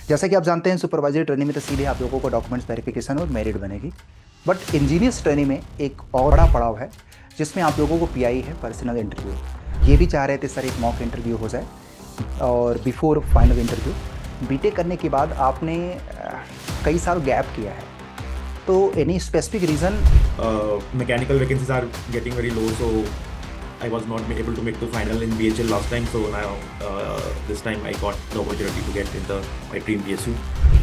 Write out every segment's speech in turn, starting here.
जैसा कि आप जानते हैं सुपरवाइजरी ट्रेनिंग में तो सीधे आप लोगों को डॉक्यूमेंट्स वेरिफिकेशन और मेरिट बनेगी। बट इंजीनियर्स ट्रेनिंग में एक और बड़ा पड़ाव है जिसमें आप लोगों को पीआई है, पर्सनल इंटरव्यू। ये भी चाह रहे थे सर एक मॉक इंटरव्यू हो जाए और बिफोर फाइनल इंटरव्यू। बीटेक करने के बाद आपने कई साल गैप किया है, तो any specific reason? Mechanical vacancies are getting very low, so I was not able to make the final in BHL last time. So now this time I got the opportunity to get in the my dream PSU.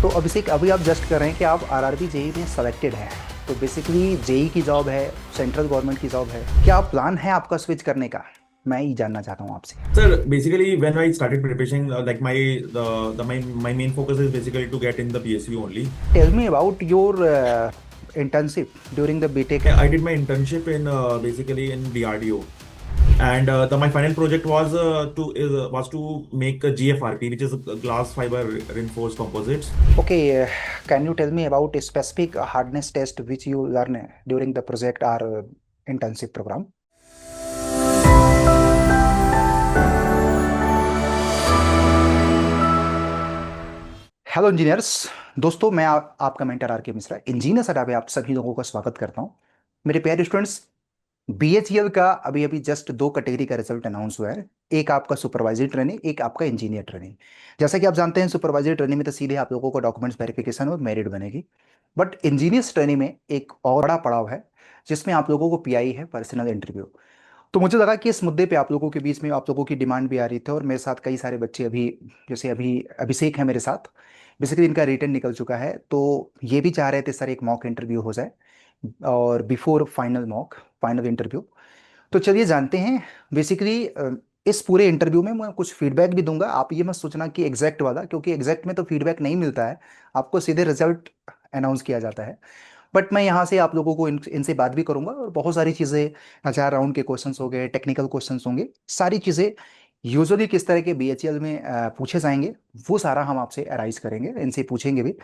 तो अभिषेक, अभी आप just कर रहे हैं कि आप RRB JE में selected हैं, तो बेसिकली जेई की जॉब है, सेंट्रल गवर्नमेंट की जॉब है, क्या प्लान है आपका स्विच करने का? मैं ही जानना चाहता हूँ आपसे। Sir, basically when I started preparation, like my main focus is basically to get in the PSU only. Tell me about your internship during the BTech. Yeah, I did my internship in basically in DRDO, and my final project was to make a GFRP, which is a glass fiber reinforced composites. Okay, can you tell me about a specific hardness test which you learn during the project or internship program? Hello engineers, दोस्तों मैं आपका mentor are के Mishra, engineer sir आप सभी लोगों का स्वागत करता हूं। मेरे प्यारे स्टूडेंट्स, बीएचईएल का अभी अभी जस्ट दो कैटेगरी का रिजल्ट अनाउंस हुआ है। एक आपका सुपरवाइजरी ट्रेनिंग, एक आपका इंजीनियर ट्रेनिंग। जैसा कि आप जानते हैं सुपरवाइजरी ट्रेनिंग में तो सीधे आप लोगों को डॉक्यूमेंट्स वेरिफिकेशन और मेरिट बनेगी। बट इंजीनियर्स ट्रेनिंग में एक और बड़ा पड़ाव है जिसमें आप लोगों को पीआई है, पर्सनल इंटरव्यू। तो मुझे लगा कि इस मुद्दे पे आप लोगों के बीच में आप लोगों की डिमांड भी आ रही थी, और मेरे साथ कई सारे बच्चे अभी, जैसे अभी अभिषेक है मेरे साथ, बेसिकली इनका रिटर्न निकल चुका है, तो ये भी चाह रहे थे सर एक मॉक इंटरव्यू हो जाए और बिफोर फाइनल फाइनल इंटरव्यू। तो चलिए जानते हैं। बेसिकली इस पूरे इंटरव्यू में मैं कुछ फीडबैक भी दूंगा, आप ये मत सोचना कि एग्जैक्ट वाला, क्योंकि एग्जैक्ट में तो फीडबैक नहीं मिलता है, आपको सीधे रिजल्ट अनाउंस किया जाता है। बट मैं यहाँ से आप लोगों को इनसे बात भी करूंगा, और बहुत सारी चीज़ें, 4 राउंड के क्वेश्चंस हो गए, टेक्निकल क्वेश्चंस होंगे, सारी चीज़ें यूजुअली किस तरह के बीएचईएल में पूछे जाएंगे वो सारा हम आपसे अराइज करेंगे, इनसे पूछेंगे भी।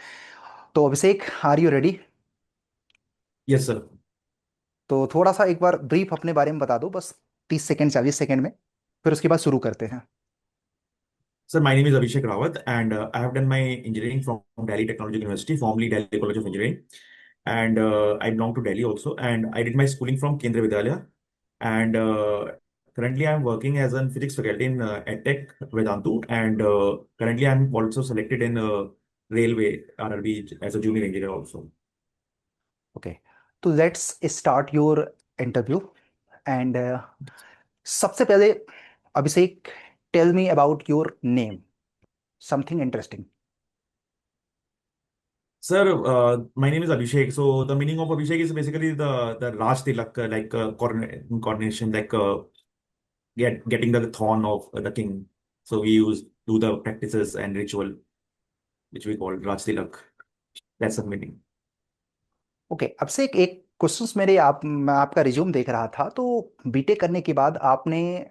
तो Abhishek, are you ready? Yes, sir. तो थोड़ा सा एक बार ब्रीफ अपने बारे में बता दो, बस 30 सेकेंड 40 सेकेंड में, फिर उसके बाद शुरू करते हैं। Sir, my name is Abhishek Rawat, and I have done my engineering from Delhi Technology University, formerly Delhi College of Engineering. And I belong to Delhi also. And I did my schooling from Kendriya Vidyalaya. And currently, I'm working as a physics faculty in EdTech Vedantu. And currently, I'm also selected in Railway RRB as a junior engineer also. Okay, तो let's start your interview. And सबसे पहले Abhishek, tell me about your name, something interesting. Sir, my name is Abhishek. So the meaning of Abhishek is basically the Raj Tilak, coronation, like getting the throne of the king. So we do the practices and ritual which we call Raj Tilak. That's the meaning. Okay, अब से एक questions मेरे, मैं आपका resume देख रहा था, तो बीटेक करने के बाद आपने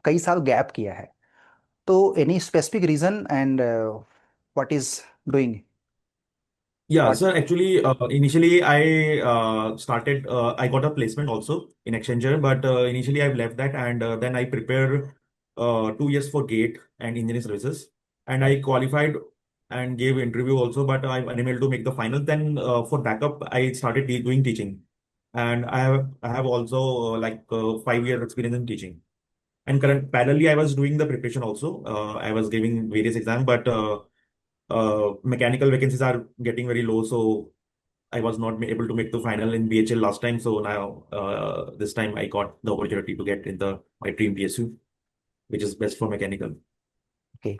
कई साल गैप किया है, तो any specific reason and what is doing Yeah, what? so actually, initially I got a placement also in Accenture, but initially I've left that, and then I prepared 2 years for GATE and engineering services, and I qualified and gave interview also, but I'm unable to make the final. Then for backup, I started doing teaching, and I have also 5 years experience in teaching. And current parallelly, I was doing the preparation also. I was giving various exams, but mechanical vacancies are getting very low, so I was not able to make the final in BHL last time. So now this time I got the opportunity to get in the my dream PSU, which is best for mechanical. Okay,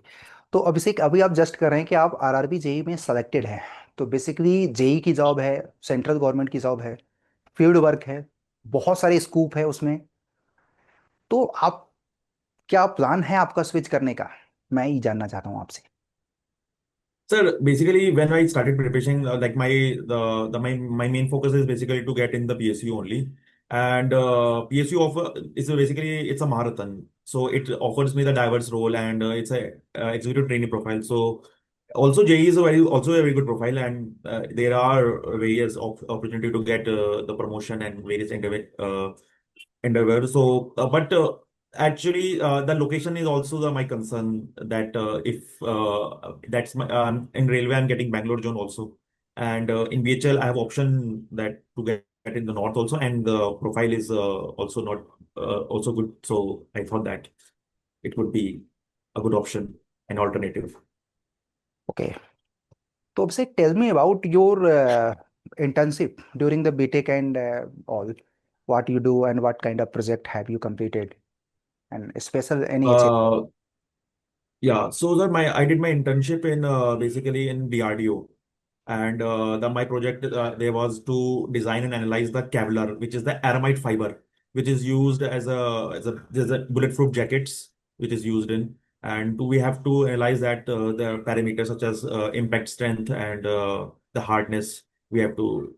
तो अभिषेक, अभी आप just कर रहे हैं कि आप RRB JE में selected हैं, तो बेसिकली जेई की जॉब है, सेंट्रल गवर्नमेंट की जॉब है, फील्ड वर्क है, बहुत सारे स्कूप है उसमें, तो आप, क्या प्लान है आपका स्विच करने का? मैं ही जानना चाहता हूँ आपसे। Sir, basically, when I started preparation, like my main focus is basically to get in the PSU only, and PSU offer is basically it's a marathon, so it offers me the diverse role, and it's a executive trainee profile. So also JE is also a very good profile, and there are various opportunity to get the promotion and various endeavors. So, but Actually, the location is also my concern that if that's my in railway, I'm getting Bangalore zone also, and in BHL, I have option that to get in the north also, and the profile is also not also good. So I thought that it would be a good option, an alternative. Okay. तो अब से tell me about your internship during the BTech and all. What you do and what kind of project have you completed and special any achievement? Uh, yeah, so that my I did my internship in basically in DRDO. And my project there was to design and analyze the Kevlar, which is the aramide fiber, which is used as a there's a bulletproof jackets which is used in, and we have to analyze that the parameters such as impact strength and the hardness. We have to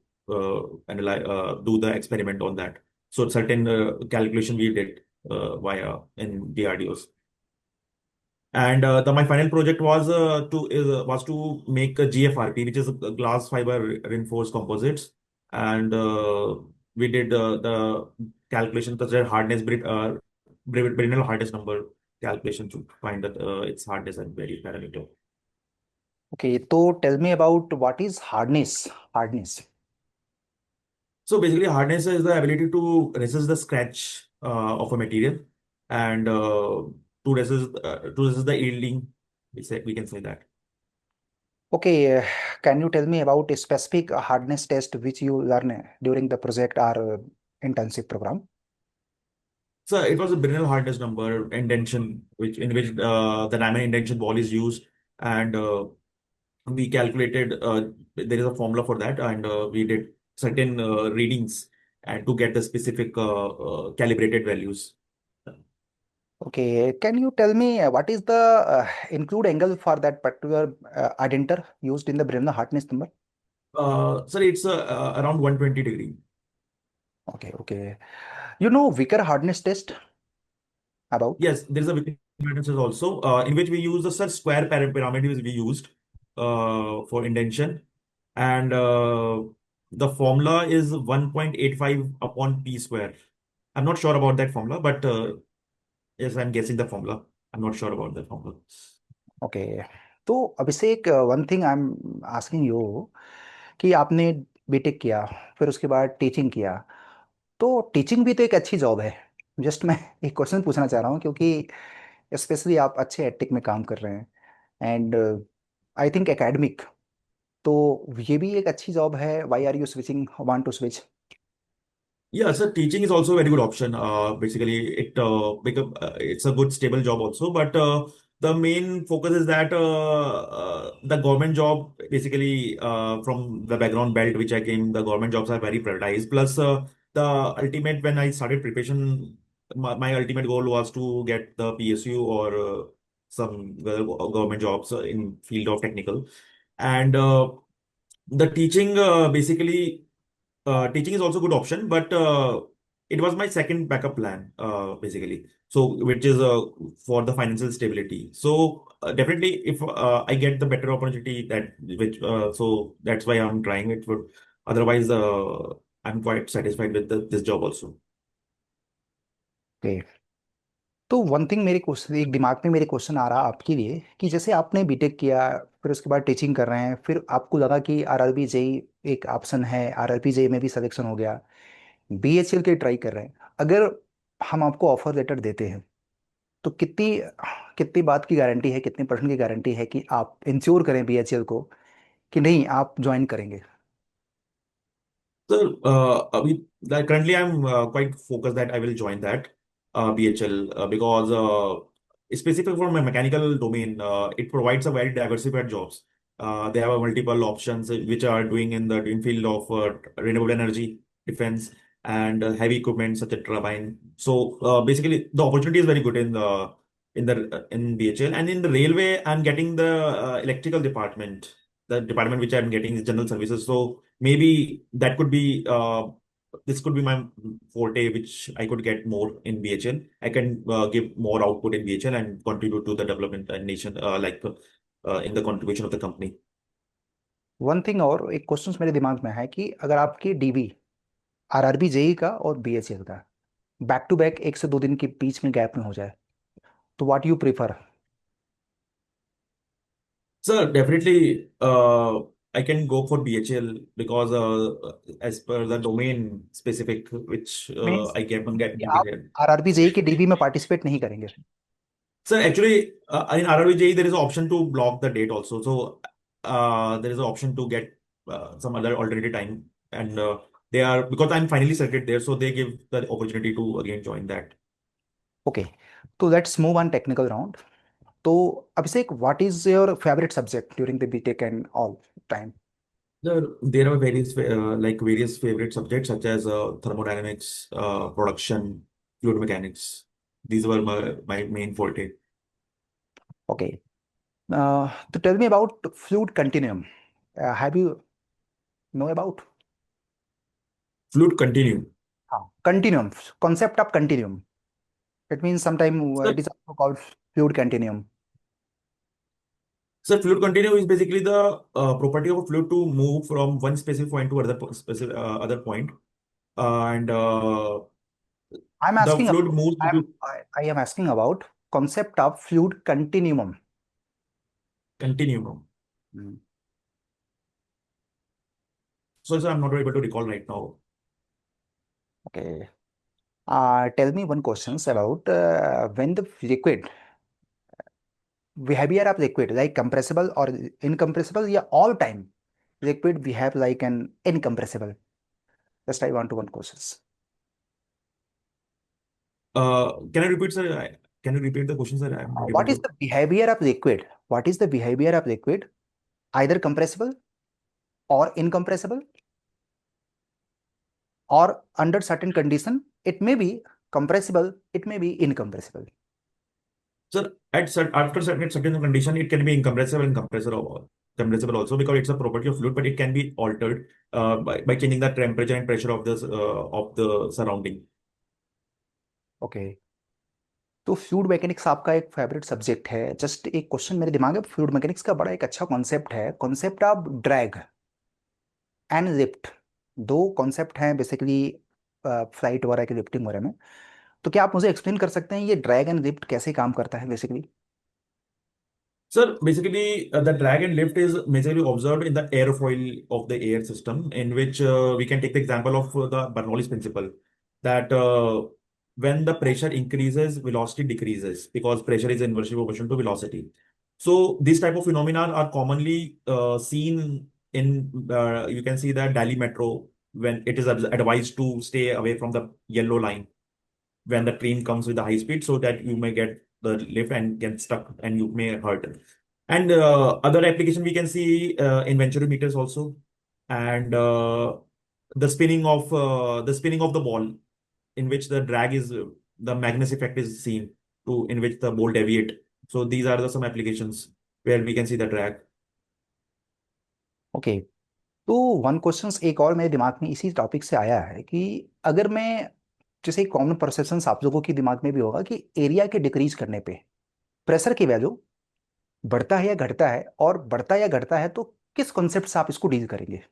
analyze do the experiment on that. So certain calculation we did via in DRDOs. And my final project was to make a GFRP, which is a glass fiber reinforced composites, and we did the calculation such as hardness, Brinell hardness number calculation to find that its hardness and very parameter. Okay, तो tell me about what is hardness. Hardness. So basically, hardness is the ability to resist the scratch of a material, and to resist the yielding. We can say that. Okay, can you tell me about a specific hardness test which you learn during the project or internship program? So it was a Brinell hardness number indentation, which in which the diamond indentation wall is used, and we calculated. There is a formula for that, and we did certain readings and to get the specific calibrated values. Okay, can you tell me what is the include angle for that particular identer used in the Brenner hardness number? So it's around 120 degree. Okay, okay. You know Vickers hardness test about? Yes, there is a Wickham parameters also in which we use the such square parameters we used for indentation, and the formula is 1.85 upon p square. I'm not sure about that formula, but yes, I'm guessing the formula. I'm not sure about that formula. Okay, तो Abhishek one thing I am asking you कि आपने BTech किया, फिर उसके बाद teaching किया, तो teaching भी तो एक अच्छी जॉब है। जस्ट मैं एक क्वेश्चन पूछना चाह रहा हूँ क्योंकि स्पेशली आप अच्छे एथिक में काम कर रहे हैं एंड आई थिंक एकेडमिक, तो ये भी एक अच्छी जॉब है। Why are you switching want to switch? Yeah, so teaching is also a very good option. Basically, it's a good stable job also. But the main focus is that the government job, basically from the background belt which I came, the government jobs are very prioritized. Plus, the ultimate when I started preparation, my ultimate goal was to get the PSU or some government jobs in field of technical. And the teaching basically teaching is also a good option, but it was my second backup plan, basically. So, which is for the financial stability. So, definitely, if I get the better opportunity, so that's why I'm trying it. For otherwise, I'm quite satisfied with this job also. Okay, तो one thing मेरे question एक दिमाग में मेरे question आ रहा आपके लिए कि जैसे आपने बीटेक किया, फिर उसके बाद टीचिंग कर रहे हैं, फिर आपको लगा कि आरआरबी जेई एक ऑप्शन है, आरआरबी जेई में भी सिलेक्शन हो गया, बीएचएल के ट्राई कर रहे हैं। अगर हम आपको ऑफर लेटर देते हैं तो कितनी कितनी बात की गारंटी है, कितने परसेंट की गारंटी है कि आप इंश्योर करें बीएचएल को कि नहीं आप ज्वाइन करेंगे? So, currently I'm quite focused that I will join that BHL because specifically for my mechanical domain, it provides a very diversified jobs. They have multiple options which are doing in field of renewable energy, defense, and heavy equipment such as turbine. So basically, the opportunity is very good in BHL, and in the railway, I'm getting the electrical department. The department which I'm getting is general services. So maybe that could be this could be my forte, which I could get more in BHL. I can give more output in BHL and contribute to the development and nation, in the contribution of the company. One thing और एक question मेरे दिमाग में है कि अगर आपकी dB RRB JE का और बीएचएल का, बैक टू बैक 1 से 2 दिन के बीच में गैप में हो जाए, तो what you prefer? Sir, definitely, I can go for BHL because as per the domain specific which means I get कि आप completed. आरआरबी जेई के डीबी में पार्टिसिपेट नहीं करेंगे? Sir, actually, in RRBJ there is an option to block the date also. So there is an option to get some other alternative time, and they are because I'm finally selected there, so they give the opportunity to again join that. Okay, तो let's move on technical round. तो Abhishek, what is your favourite subject during the B Tech and all time? There are various like various favorite subjects such as thermodynamics, production, fluid mechanics. These were my main forte. Okay, तो tell me about fluid continuum. Have you know about? Fluid continue. हाँ, continuum, concept of continuum. It means sometime Sir, it is also called fluid continuum. fluid continue is basically the property of a fluid to move from one specific point to specific other point, and I am the asking fluid about, moves between I am asking about concept of fluid continuum. continuum. So, sir, I'm not able to recall right now. Okay, tell me one questions about when the liquid behavior of liquid like compressible or incompressible, या all time liquid behave like an incompressible? Just I want to one questions. Can I repeat, sir? Can you repeat the question, sir? I'm not able What is to. the behavior of liquid? What is the behavior of liquid? Either compressible or incompressible, or under certain condition it may be compressible, it may be incompressible. Sir, after certain condition, it can be incompressible and compressible also because it's a property of fluid, but it can be altered by changing the temperature and pressure of the surrounding. Okay, तो fluid mechanics आपका एक favourite subject है। Just एक question मेरे दिमाग में, fluid mechanics का बड़ा एक अच्छा कॉन्सेप्ट है, concept of drag and lift. दो कॉन्सेप्ट हैं बेसिकली फ्लाइट वगैरह की, लिफ्टिंग वगैरह में। तो क्या आप मुझे एक्सप्लेन कर सकते हैं ये ड्रैग एंड लिफ्ट कैसे काम करता है basically? Sir, basically, the drag and lift is majorly observed in the airfoil of the air system, in which we can take the example of the Bernoulli's principle that when the pressure increases, velocity decreases because pressure is inversely proportional to velocity. So these type of phenomena are commonly seen in you can see the Delhi metro when it is advised to stay away from the yellow line when the train comes with the high speed so that you may get the lift and get stuck and you may hurt. And other application we can see in venturometers also, and the spinning of the ball in which the drag is the Magnus effect is seen to in which the ball deviate. So these are the some applications where we can see the drag. Okay, तो one question एक और मेरे दिमाग में इसी topic से आया है कि अगर मैं, जैसे कॉमन परसेप्शन आप लोगों के दिमाग में भी होगा कि एरिया के डिक्रीज करने पे प्रेशर की वैल्यू बढ़ता है या घटता है, और बढ़ता या घटता है तो किस कॉन्सेप्ट से आप इसको डील करेंगे?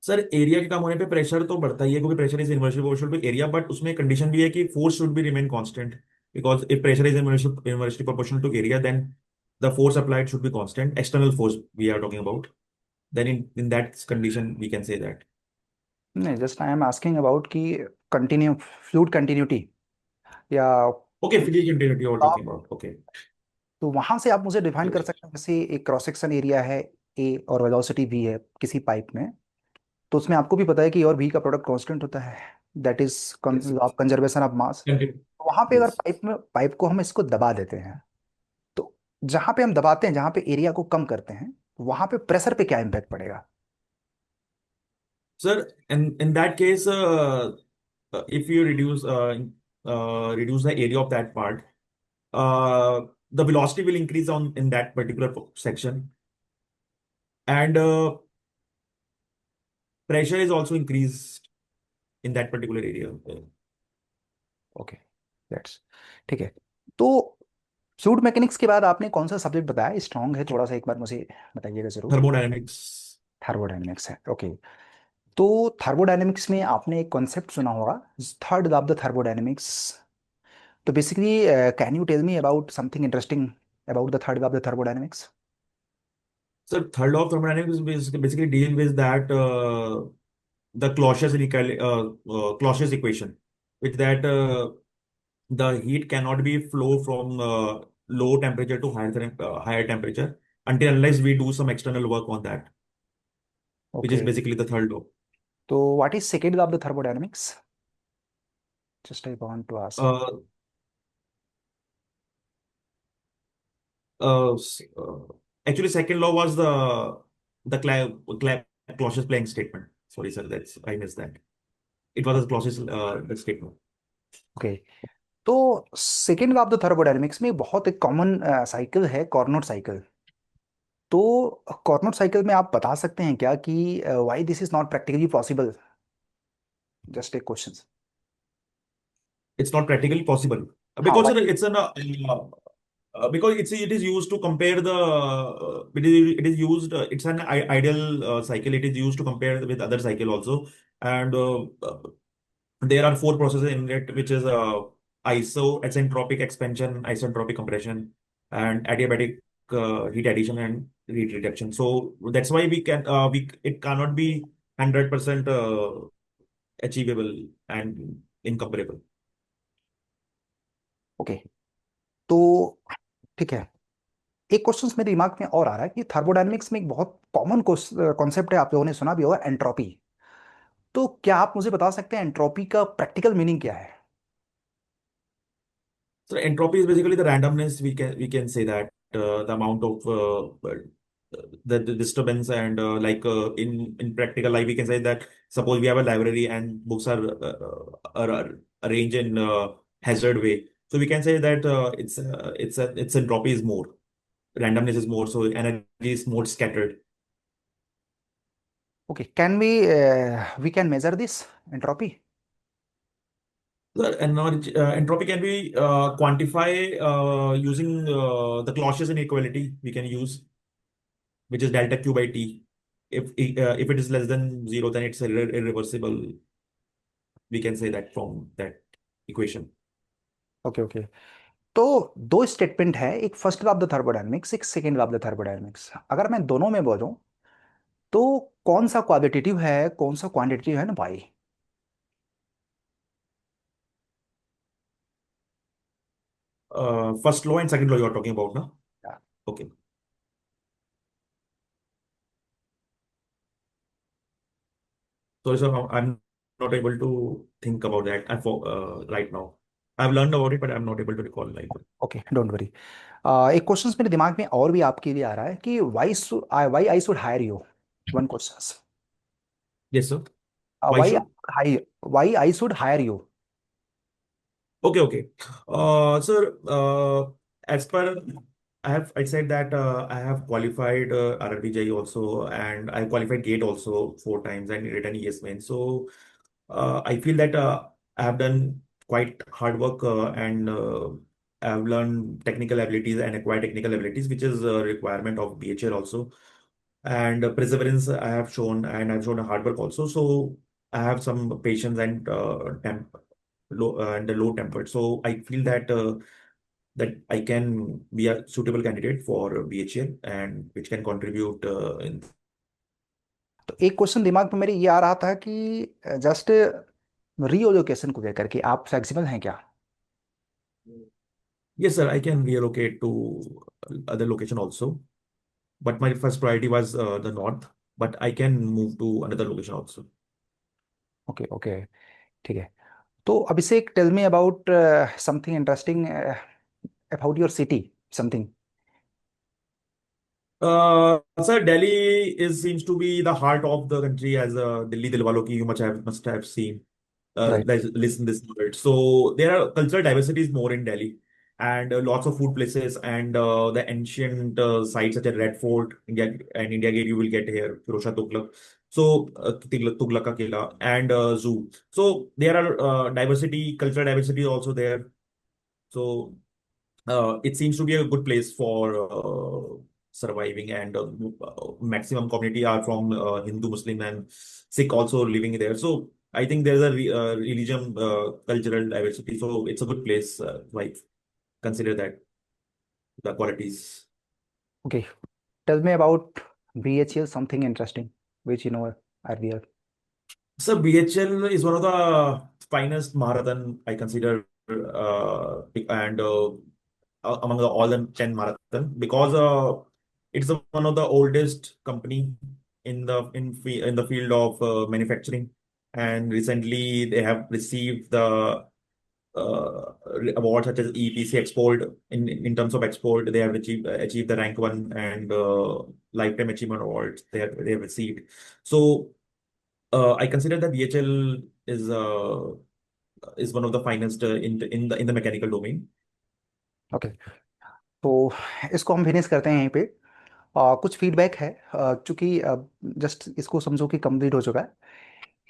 सर, एरिया के कम होने पे प्रेशर तो बढ़ता ही है क्योंकि pressure is inversely proportional to area, but उसमें कंडीशन भी है कि force should be remain constant because if pressure is inversely proportional to area then the force applied should be constant, external force we are talking about, then in that condition we can say that. नहीं, just I am asking about कि continue fluid continuity या Okay, physical continuity you are talking about. Okay. तो वहां से आप मुझे define कर Yes. सकते हैं, जैसे एक क्रॉस सेक्शन एरिया है ए और वेलोसिटी भी है किसी पाइप में, तो उसमें आपको भी पता है कि और भी का प्रोडक्ट कांस्टेंट होता है, that is Yes. Of conservation of mass. Continue. वहां पे अगर Yes. पाइप को हम इसको दबा देते हैं, तो जहां पे हम दबाते हैं, जहां पे एरिया को कम करते हैं, वहां पे प्रेशर पे क्या इम्पैक्ट पड़ेगा? Sir, in that case, if you reduce the area of that part, the velocity will increase on in that particular section, and pressure is also increased in that particular area. Okay, that's ठीक है। तो fluid mechanics के बाद आपने कौन सा subject बताया strong है, थोड़ा सा एक बार मुझे बताइएगा जरूर? Thermodynamics. थर्मोडायनेमिक्स है, ओके। तो थर्मोडायनेमिक्स में आपने एक कॉन्सेप्ट सुना होगा, third law of the thermodynamics. तो basically can you tell me about something interesting about the third law of the thermodynamics? So third law of thermodynamics is basically deal with that the Clausius equation, which that the heat cannot be flow from low temperature to higher temperature until unless we do some external work on that, which is okay, basically the third law. तो what is second law of the thermodynamics? Just I want to ask. Uh, uh, s- uh, Actually, second law was the Clausius playing statement. Sorry, sir, that's I missed that. It was a Clausius statement. Okay, तो second law of the thermodynamics में बहुत एक common cycle है, कॉर्नोट cycle. तो कॉर्नोट cycle में आप बता सकते हैं क्या कि why this is not practically possible? Just एक question. It's not practically possible हाँ, because why? because it is used to compare the it is used it's an ideal cycle. It is used to compare with other cycle also, and there are four processes in it, which is isentropic expansion, isentropic compression, and adiabatic heat addition and heat reduction. So that's why we it cannot be 100% achievable and incomparable. Okay, तो ठीक है। एक question मेरे दिमाग में और आ रहा है कि थर्मोडायनेमिक्स में एक बहुत कॉमन कॉन्सेप्ट है, आप लोगों ने सुना भी होगा, एंट्रोपी। तो क्या आप मुझे बता सकते हैं एंट्रोपी का प्रैक्टिकल मीनिंग क्या है? So entropy is basically the randomness. We can say that the amount of the disturbance and in practical life we can say that suppose we have a library and books are arranged in hazard way. So we can say that it's entropy is more, randomness is more, so energy is more scattered. Okay, can we can measure this entropy? The entropy can be quantify using the Clausius inequality we can use, which is delta Q by T. If it is less than zero, then it's irreversible. We can say that from that equation. Okay okay, तो दो statement है, एक first law of the thermodynamics, एक second law of the thermodynamics. अगर मैं दोनों में बोलूं तो कौन सा क्वालिटेटिव है, कौन सा क्वांटिटेटिव है ना भाई? First law and second law you are talking about, no? Okay. Sorry, sir, I'm not able to think about that right now. I've learned about it, but I'm not able to recall like. Okay, don't worry. एक question मेरे दिमाग में और भी आपके लिए आ रहा है कि why I should hire you. One question. Yes, sir. Why why should? Why why I should hire you? Okay, okay. Sir, as per I said that I have qualified RRBJ also, and I qualified GATE also 4 times and written ES main. So I feel that I have done quite hard work and I have learned technical abilities and acquired technical abilities, which is a requirement of BHL also. And perseverance I have shown, and I've shown hard work also. So I have some patience and low tempered. So I feel that I can be a suitable candidate for BHL and which can contribute in. तो एक question दिमाग में मेरे ये आ रहा था कि just relocation को लेकर के आप फ्लेक्सिबल हैं क्या? Yes, sir, I can relocate to other location also. But my first priority was the north. But I can move to another location also. Okay okay, ठीक है। तो Abhishek, tell me about something interesting about your city, something. Sir, Delhi is seems to be the heart of the country as Delhi Dilwalo Ki you must have seen. Right. Listen this word. So there are cultural diversities more in Delhi, and lots of food places and the ancient sites such as Red Fort, India Gate. You will get here, Firozshah Tughlaq. So Tughlaq Ka Killa and zoo. So there are cultural diversity also there. So it seems to be a good place for surviving, and maximum community are from Hindu, Muslim, and Sikh also living there. So I think there's a religion, cultural diversity. So it's a good place. Like consider that the qualities. Okay, tell me about BHL, something interesting which you know earlier. So BHL is one of the finest marathon I consider, and among all the 10 marathon, because it's one of the oldest company in the field of manufacturing, and recently they have received the uh, awards such as EPC Export. In terms of export, they have achieved the rank one, and lifetime achievement awards they have received. So I consider that BHL is one of the finest in the mechanical domain. Okay, तो इसको हम finish करते हैं यहीं पे। कुछ feedback है, चूंकि जस्ट इसको समझो कि कंप्लीट हो चुका है।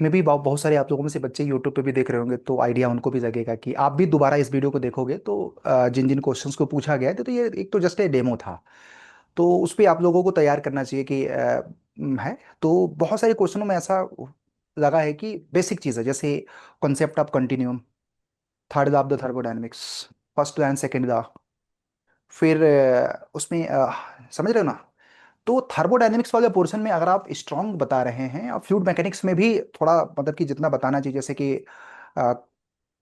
मे भी बहुत सारे आप लोगों में से बच्चे यूट्यूब पे भी देख रहे होंगे, तो आइडिया उनको भी लगेगा कि आप भी दोबारा इस वीडियो को देखोगे तो जिन जिन क्वेश्चंस को पूछा गया है तो ये एक तो जस्ट ए डेमो था, तो उस पर आप लोगों को तैयार करना चाहिए कि है। तो बहुत सारे क्वेश्चनों में ऐसा लगा है कि बेसिक चीज़ है, जैसे concept of continuum, third law of the thermodynamics, first law and second law, फिर उसमें समझ रहे हो ना। तो थर्मोडायनेमिक्स वाले पोर्शन में अगर आप स्ट्रांग बता रहे हैं, और फ्लूइड मैकेनिक्स में भी थोड़ा मतलब कि जितना बताना चाहिए, जैसे कि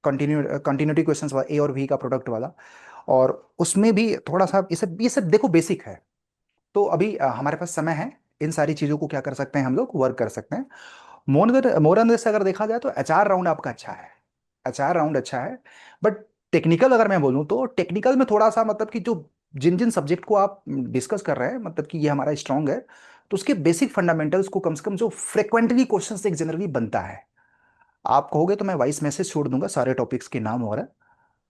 कंटिन्यूटी क्वेश्चंस वाला ए और वी का प्रोडक्ट वाला, और उसमें भी थोड़ा सा ये सब देखो बेसिक है। तो अभी हमारे पास समय है, इन सारी चीज़ों को क्या कर सकते हैं, हम लोग वर्क कर सकते हैं। मोरन से अगर देखा जाए तो एचआर राउंड आपका अच्छा है, एचआर राउंड अच्छा है। बट टेक्निकल अगर मैं बोलूँ तो टेक्निकल में थोड़ा सा मतलब कि जो जिन जिन सब्जेक्ट को आप डिस्कस कर रहे हैं, मतलब कि ये हमारा स्ट्रांग है, तो उसके बेसिक फंडामेंटल्स को कम से कम, जो फ्रिक्वेंटली क्वेश्चन एक जनरली बनता है, आप कहोगे तो मैं वॉइस मैसेज छोड़ दूंगा सारे टॉपिक्स के नाम वगैरह,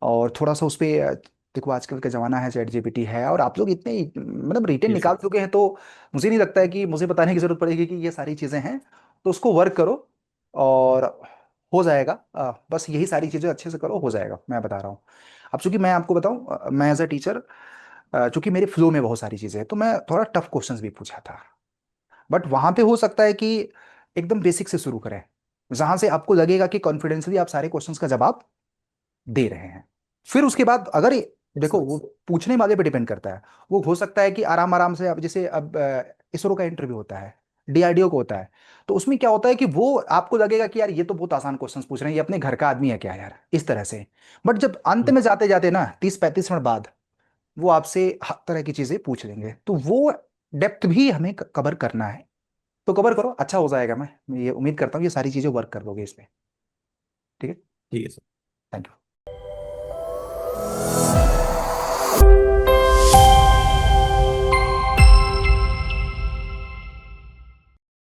और थोड़ा सा उस पर देखो, आजकल का जमाना है, चैट जीपीटी है, और आप लोग इतने मतलब रिटेन Yes, sir. निकाल चुके हैं, तो मुझे नहीं लगता है कि मुझे बताने की जरूरत पड़ेगी कि ये सारी चीज़ें हैं। तो उसको वर्क करो और हो जाएगा। बस यही सारी चीज़ें अच्छे से करो, हो जाएगा, मैं बता रहा हूँ। अब चूंकि मैं आपको बताऊँ, मैं एज अ टीचर, चूंकि मेरे फ्लो में बहुत सारी चीज़ें हैं, तो मैं थोड़ा टफ क्वेश्चंस भी पूछा था। बट वहां पे हो सकता है कि एकदम बेसिक से शुरू करें, जहां से आपको लगेगा कि कॉन्फिडेंसली आप सारे क्वेश्चंस का जवाब दे रहे हैं। फिर उसके बाद अगर Yes, देखो, sir. वो पूछने वाले पे डिपेंड करता है। वो हो सकता है कि आराम आराम से, अब जैसे अब इसरो का इंटरव्यू होता है, डीआरडीओ को होता है, तो उसमें क्या होता है कि वो आपको लगेगा कि यार ये तो बहुत आसान क्वेश्चंस पूछ रहे हैं, ये अपने घर का आदमी है क्या यार, इस तरह से। बट जब अंत में जाते जाते ना 30-35 मिनट बाद, वो आपसे हर तरह की चीजें पूछ लेंगे, तो वो डेप्थ भी हमें कवर करना है। तो कवर करो, अच्छा हो जाएगा। मैं ये उम्मीद करता हूँ ये सारी चीजें वर्क कर लोगे इस पे। ठीक है, ठीक है सर। Thank you.